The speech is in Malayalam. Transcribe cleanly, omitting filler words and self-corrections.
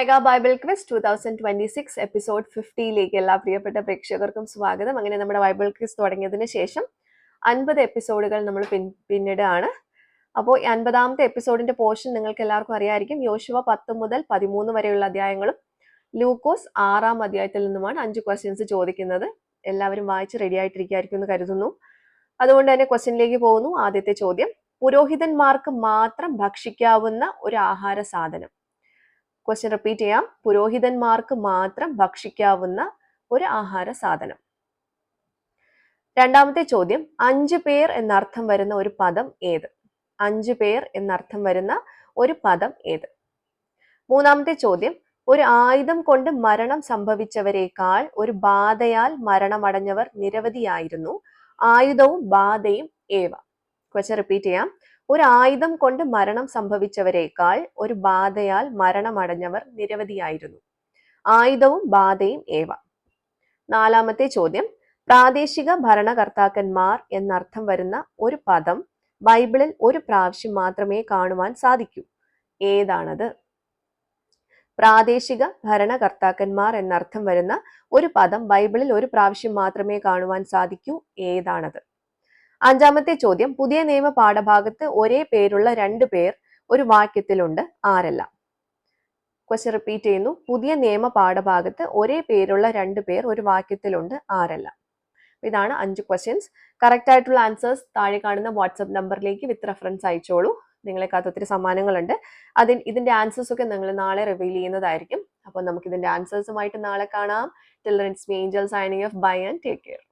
മെഗാ ബൈബിൾ ക്വിസ് 2026 എപ്പിസോഡ് 50ലേക്ക് എല്ലാ പ്രിയപ്പെട്ട പ്രേക്ഷകർക്കും സ്വാഗതം. അങ്ങനെ നമ്മുടെ ബൈബിൾ ക്വിസ് തുടങ്ങിയതിന് ശേഷം 50 എപ്പിസോഡുകൾ നമ്മൾ പിന്നിടാണ്. അപ്പോൾ 50ാമത്തെ എപ്പിസോഡിന്റെ പോർഷൻ നിങ്ങൾക്ക് എല്ലാവർക്കും അറിയായിരിക്കും. യോശുവ 10 മുതൽ 13 വരെയുള്ള അധ്യായങ്ങളും ലൂക്കോസ് 6ാം അധ്യായത്തിൽ നിന്നുമാണ് 5 ക്വസ്റ്റ്യൻസ് ചോദിക്കുന്നത്. എല്ലാവരും വായിച്ച് റെഡി ആയിട്ടിരിക്കുമായിരിക്കും എന്ന് കരുതുന്നു. അതുകൊണ്ട് തന്നെ ക്വസ്റ്റ്യനിലേക്ക് പോകുന്നു. ആദ്യത്തെ ചോദ്യം, പുരോഹിതന്മാർക്ക് മാത്രം ഭക്ഷിക്കാവുന്ന ഒരു ആഹാര സാധനം. ക്വസ്റ്റ്യൻ റിപ്പീറ്റ് ചെയ്യാം. പുരോഹിതന്മാർക്ക് മാത്രം ഭക്ഷിക്കാവുന്ന ഒരു ആഹാര സാധനം. രണ്ടാമത്തെ ചോദ്യം, 5 പേർ എന്നർത്ഥം വരുന്ന ഒരു പദം ഏത്? 5 പേർ എന്നർത്ഥം വരുന്ന ഒരു പദം ഏത്? മൂന്നാമത്തെ ചോദ്യം, ഒരു ആയുധം കൊണ്ട് മരണം സംഭവിച്ചവരെക്കാൾ ഒരു ബാധയാൽ മരണമടഞ്ഞവർ നിരവധിയായിരുന്നു. ആയുധവും ബാധയും ഏവ? ക്വസ്റ്റ്യൻ റിപ്പീറ്റ് ചെയ്യാം. ഒരു ആയുധം കൊണ്ട് മരണം സംഭവിച്ചവരെക്കാൾ ഒരു ബാധയാൽ മരണമടഞ്ഞവർ നിരവധിയായിരുന്നു. ആയുധവും ബാധയും ഏവ? നാലാമത്തെ ചോദ്യം, പ്രാദേശിക ഭരണകർത്താക്കന്മാർ എന്നർത്ഥം വരുന്ന ഒരു പദം ബൈബിളിൽ ഒരു പ്രാവശ്യം മാത്രമേ കാണുവാൻ സാധിക്കൂ. ഏതാണത്? പ്രാദേശിക ഭരണകർത്താക്കന്മാർ എന്നർത്ഥം വരുന്ന ഒരു പദം ബൈബിളിൽ ഒരു പ്രാവശ്യം മാത്രമേ കാണുവാൻ സാധിക്കൂ. ഏതാണത്? അഞ്ചാമത്തെ ചോദ്യം, പുതിയ നിയമ പാഠഭാഗത്ത് ഒരേ പേരുള്ള 2 പേർ ഒരു വാക്യത്തിലുണ്ട്. ആരെല്ലാം? ക്വസ്റ്റ്യൻ റിപ്പീറ്റ് ചെയ്യുന്നു. പുതിയ നിയമ പാഠഭാഗത്ത് ഒരേ പേരുള്ള 2 പേർ ഒരു വാക്യത്തിലുണ്ട്. ആരെല്ലാം? ഇതാണ് 5 ക്വസ്റ്റ്യൻസ്. കറക്റ്റ് ആയിട്ടുള്ള ആൻസേഴ്സ് താഴെ കാണുന്ന വാട്സ്ആപ്പ് നമ്പറിലേക്ക് വിത്ത് റെഫറൻസ് അയച്ചോളൂ. നിങ്ങളെക്കാത്ത ഒത്തിരി സമ്മാനങ്ങളുണ്ട്. ഇതിന്റെ ആൻസേഴ്സ് ഒക്കെ നിങ്ങൾ നാളെ റിവീൽ ചെയ്യുന്നതായിരിക്കും. അപ്പോൾ നമുക്ക് ഇതിന്റെ ആൻസേഴ്സുമായിട്ട് നാളെ കാണാം. Till then it's me Angel signing off. Bye and take care.